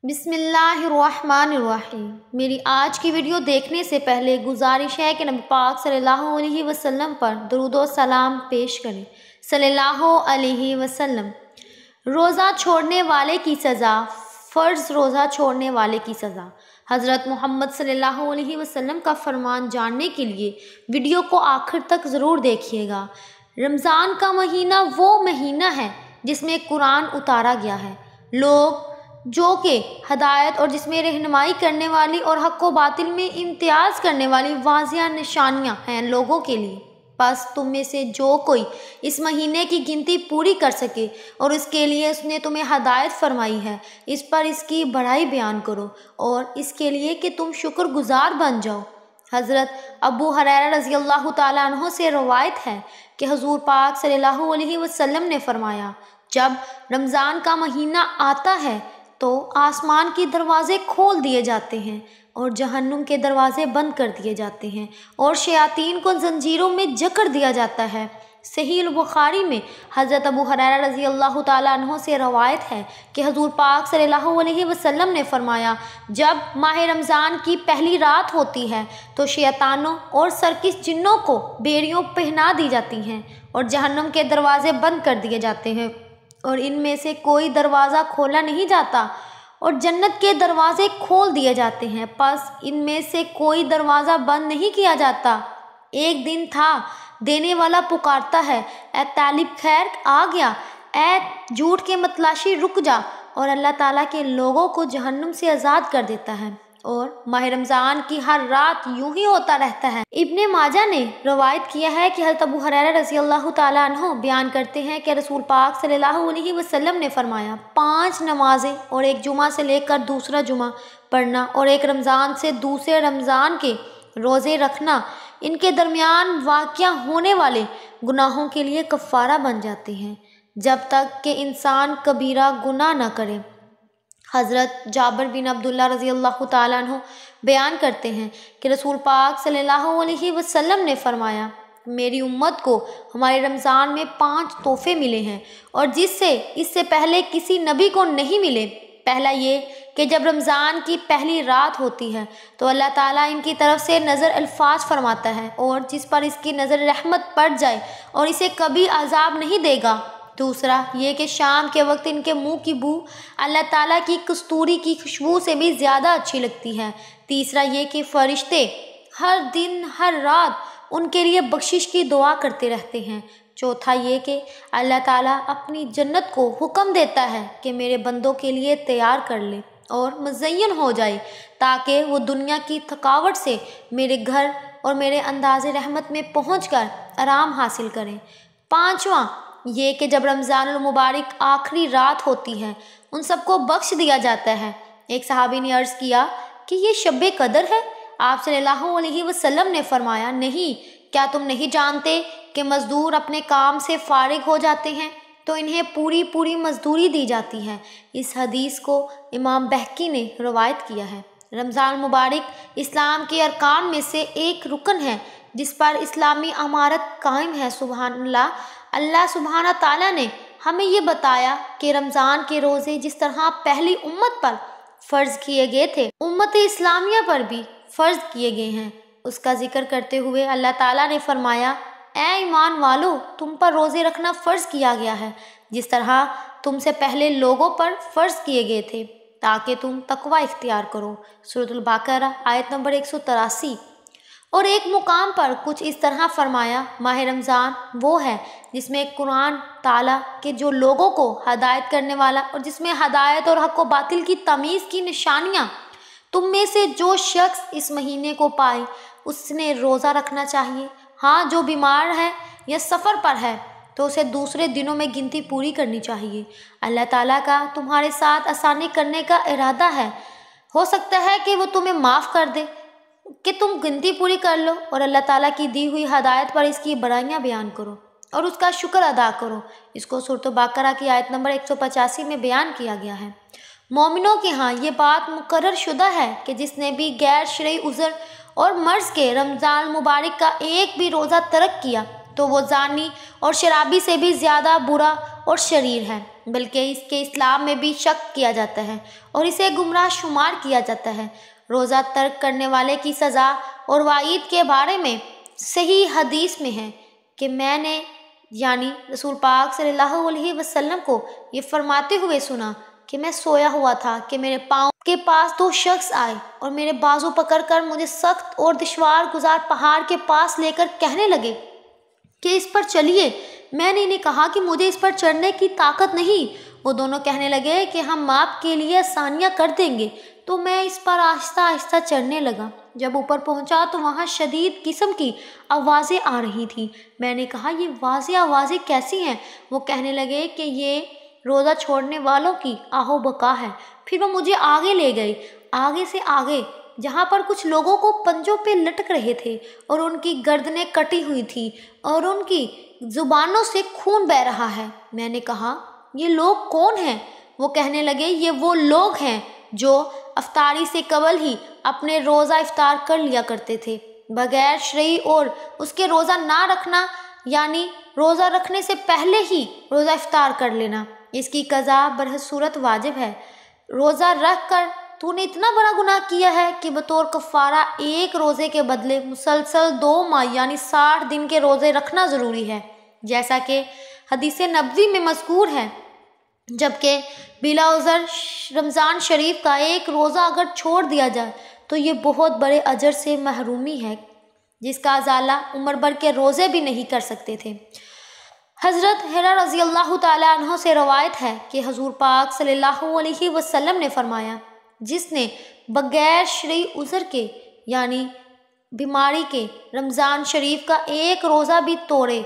بسم اللہ الرحمن الرحیم۔ میری آج کی ویڈیو دیکھنے سے پہلے گزارش ہے کہ نبی پاک صلی اللہ علیہ وسلم پر درود و سلام پیش کریں۔ صلی اللہ علیہ وسلم۔ روزہ چھوڑنے والے کی سزا، فرض روزہ چھوڑنے والے کی سزا۔ حضرت محمد صلی اللہ علیہ وسلم کا فرمان جاننے کے لیے ویڈیو کو آخر تک ضرور دیکھیے گا۔ رمضان کا مہینہ وہ مہینہ ہے جس میں قرآن اتارا گیا ہے۔ لوگ جو کہ ہدایت اور جس میں رہنمائی کرنے والی اور حق و باطل میں امتیاز کرنے والی واضح نشانیاں ہیں لوگوں کے لیے۔ بس تم میں سے جو کوئی اس مہینے کی گنتی پوری کر سکے اور اس کے لیے اس نے تمہیں ہدایت فرمائی ہے، اس پر اس کی بڑائی بیان کرو اور اس کے لیے کہ تم شکر گزار بن جاؤ۔ حضرت ابو ہریرہ رضی اللہ تعالیٰ عنہ سے روایت ہے کہ حضور پاک صلی اللہ علیہ وسلم نے فرمایا، جب رمضان کا مہینہ آتا ہے تو آسمان کے دروازے کھول دیے جاتے ہیں اور جہنم کے دروازے بند کر دیے جاتے ہیں اور شیاطین کو زنجیروں میں جکڑ دیا جاتا ہے۔ صحیح البخاری میں حضرت ابو ہریرہ رضی اللہ تعالیٰ عنہ سے روایت ہے کہ حضور پاک صلی اللہ علیہ وسلم نے فرمایا، جب ماہ رمضان کی پہلی رات ہوتی ہے تو شیطانوں اور سرکش جنوں کو بیڑیاں پہنا دی جاتی ہیں اور جہنم کے دروازے بند کر دیے جاتے ہیں اور ان میں سے کوئی دروازہ کھولا نہیں جاتا اور جنت کے دروازے کھول دیے جاتے ہیں، پس ان میں سے کوئی دروازہ بند نہیں کیا جاتا۔ ایک دن تھا، دینے والا پکارتا ہے، اے طالب خیر آ گیا، اے جھوٹ کے متلاشی رک جا، اور اللہ تعالیٰ کے لوگوں کو جہنم سے آزاد کر دیتا ہے۔ اور ماہ رمضان کی ہر رات یوں ہی ہوتا رہتا ہے۔ ابن ماجہ نے روایت کیا ہے کہ حضرت ابو ہریرہ رضی اللہ تعالیٰ عنہ بیان کرتے ہیں کہ رسول پاک صلی اللہ علیہ وسلم نے فرمایا، 5 نمازیں اور ایک جمعہ سے لے کر دوسرا جمعہ پڑھنا اور ایک رمضان سے دوسرے رمضان کے روزے رکھنا ان کے درمیان واقع ہونے والے گناہوں کے لیے کفارہ بن جاتے ہیں جب تک کہ انسان کبیرہ گناہ نہ کرے۔ حضرت جابر بن عبداللہ رضی اللہ تعالیٰ عنہ بیان کرتے ہیں کہ رسول پاک صلی اللہ علیہ وسلم نے فرمایا، میری امت کو ہمارے رمضان میں 5 تحفے ملے ہیں اور جس سے اس سے پہلے کسی نبی کو نہیں ملے۔ پہلا یہ کہ جب رمضان کی پہلی رات ہوتی ہے تو اللہ تعالیٰ ان کی طرف سے نظر الفاظ فرماتا ہے اور جس پر اس کی نظر رحمت پڑ جائے اور اسے کبھی عذاب نہیں دے گا۔ دوسرا یہ کہ شام کے وقت ان کے منہ کی بو اللہ تعالیٰ کی کستوری کی خوشبو سے بھی زیادہ اچھی لگتی ہے۔ تیسرا یہ کہ فرشتے ہر دن ہر رات ان کے لیے بخشش کی دعا کرتے رہتے ہیں۔ چوتھا یہ کہ اللہ تعالیٰ اپنی جنت کو حکم دیتا ہے کہ میرے بندوں کے لیے تیار کر لے اور مزین ہو جائے تاکہ وہ دنیا کی تھکاوٹ سے میرے گھر اور میرے انداز رحمت میں پہنچ کر آرام حاصل کریں۔ پانچواں یہ کہ جب رمضان المبارک آخری رات ہوتی ہے ان سب کو بخش دیا جاتا ہے۔ ایک صحابی نے عرض کیا کہ یہ شب قدر ہے؟ آپ صلی اللہ علیہ وسلم نے فرمایا، نہیں، کیا تم نہیں جانتے کہ مزدور اپنے کام سے فارغ ہو جاتے ہیں تو انہیں پوری مزدوری دی جاتی ہے۔ اس حدیث کو امام بہقی نے روایت کیا ہے۔ رمضان المبارک اسلام کے ارکان میں سے ایک رکن ہے جس پر اسلامی امارت قائم ہے۔ سبحان اللہ، اللہ سبحانہ تعالیٰ نے ہمیں یہ بتایا کہ رمضان کے روزے جس طرح پہلی امت پر فرض کیے گئے تھے، امت اسلامیہ پر بھی فرض کیے گئے ہیں۔ اس کا ذکر کرتے ہوئے اللہ تعالیٰ نے فرمایا، اے ایمان والو، تم پر روزے رکھنا فرض کیا گیا ہے جس طرح تم سے پہلے لوگوں پر فرض کیے گئے تھے تاکہ تم تقوی اختیار کرو۔ سورۃ البقرہ آیت نمبر 183۔ اور ایک مقام پر کچھ اس طرح فرمایا، ماہ رمضان وہ ہے جس میں قرآن تعالیٰ کے جو لوگوں کو ہدایت کرنے والا اور جس میں ہدایت اور حق و باطل کی تمیز کی نشانیاں، تم میں سے جو شخص اس مہینے کو پائے اس نے روزہ رکھنا چاہیے۔ ہاں، جو بیمار ہے یا سفر پر ہے تو اسے دوسرے دنوں میں گنتی پوری کرنی چاہیے۔ اللہ تعالیٰ کا تمہارے ساتھ آسانی کرنے کا ارادہ ہے، ہو سکتا ہے کہ وہ تمہیں معاف کر دے کہ تم گنتی پوری کر لو اور اللہ تعالیٰ کی دی ہوئی ہدایت پر اس کی برائیاں بیان کرو اور اس کا شکر ادا کرو۔ اس کو سورۃ البقرہ کی آیت نمبر 185 میں بیان کیا گیا ہے۔ مومنوں کے ہاں یہ بات مقرر شدہ ہے کہ جس نے بھی غیر شرعی عذر اور مرض کے رمضان المبارک کا ایک بھی روزہ ترک کیا تو وہ زانی اور شرابی سے بھی زیادہ برا اور شریر ہے۔ بلکہ اس کے اسلام میں بھی شک کیا جاتا ہے اور اسے گمراہ شمار کیا جاتا ہے۔ روزہ ترک کرنے والے کی سزا اور وعید کے بارے میں صحیح حدیث میں ہے کہ میں نے یعنی رسول پاک صلی اللہ علیہ وسلم کو یہ فرماتے ہوئے سنا کہ میں سویا ہوا تھا کہ میرے پاؤں کے پاس دو شخص آئے اور میرے بازو پکڑ کر مجھے سخت اور دشوار گزار پہاڑ کے پاس لے کر کہنے لگے کہ اس پر چلیے۔ میں نے انہیں کہا کہ مجھے اس پر چڑھنے کی طاقت نہیں۔ وہ دونوں کہنے لگے کہ ہم آپ کے لیے آسانیاں کر دیں گے، تو میں اس پر آہستہ آہستہ چڑھنے لگا۔ جب اوپر پہنچا تو وہاں شدید قسم کی آوازیں آ رہی تھیں۔ میں نے کہا یہ واضح آوازیں کیسی ہیں؟ وہ کہنے لگے کہ یہ روزہ چھوڑنے والوں کی آہ و بکا ہے۔ پھر وہ مجھے آگے لے گئے، آگے سے آگے، جہاں پر کچھ لوگوں کو پنجوں پہ لٹک رہے تھے اور ان کی گردنیں کٹی ہوئی تھیں اور ان کی زبانوں سے خون بہہ رہا ہے۔ میں نے کہا یہ لوگ کون ہیں؟ وہ کہنے لگے یہ وہ لوگ ہیں جو افطاری سے قبل ہی اپنے روزہ افطار کر لیا کرتے تھے بغیر شرعی، اور اس کے روزہ نہ رکھنا یعنی روزہ رکھنے سے پہلے ہی روزہ افطار کر لینا۔ اس کی قضا برصورت واجب ہے۔ روزہ رکھ کر تو نے اتنا بڑا گناہ کیا ہے کہ بطور کفارہ ایک روزے کے بدلے مسلسل 2 ماہ یعنی 60 دن کے روزے رکھنا ضروری ہے، جیسا کہ حدیث نبوی میں مذکور ہے۔ جبکہ بلا عذر رمضان شریف کا ایک روزہ اگر چھوڑ دیا جائے تو یہ بہت بڑے اجر سے محرومی ہے، جس کا ازالہ عمر بھر کے روزے بھی نہیں کر سکتے تھے۔ حضرت حرا رضی اللہ تعالیٰ عنہ سے روایت ہے کہ حضور پاک صلی اللہ علیہ وسلم نے فرمایا جس نے بغیر شرعی عذر کے یعنی بیماری کے رمضان شریف کا ایک روزہ بھی توڑے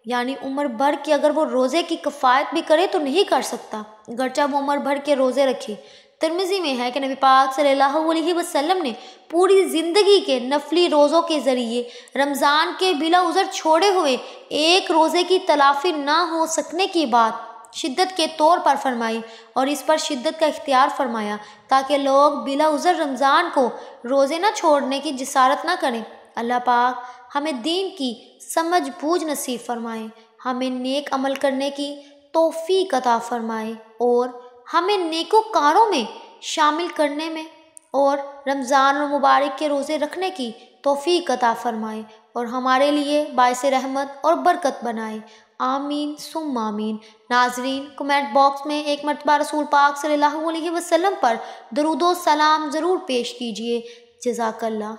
یعنی عمر بھر کے اگر وہ روزے کی کفایت بھی کرے تو نہیں کر سکتا گرچہ وہ عمر بھر کے روزے رکھے۔ ترمذی میں ہے کہ نبی پاک صلی اللہ علیہ وسلم نے پوری زندگی کے نفلی روزوں کے ذریعے رمضان کے بلا عذر چھوڑے ہوئے ایک روزے کی تلافی نہ ہو سکنے کی بات شدت کے طور پر فرمائی اور اس پر شدت کا اختیار فرمایا تاکہ لوگ بلا عذر رمضان کو روزے نہ چھوڑنے کی جسارت نہ کریں۔ اللہ پاک ہمیں دین کی سمجھ بوجھ نصیب فرمائے، ہمیں نیک عمل کرنے کی توفیق عطا فرمائے اور ہمیں نیکوکاروں میں شامل کرنے میں اور رمضان المبارک کے روزے رکھنے کی توفیق عطا فرمائے اور ہمارے لیے باعث رحمت اور برکت بنائے۔ آمین ثم آمین۔ ناظرین کمنٹ باکس میں ایک مرتبہ رسول پاک صلی اللہ علیہ وسلم پر درود و سلام ضرور پیش کیجیے۔ جزاک اللہ۔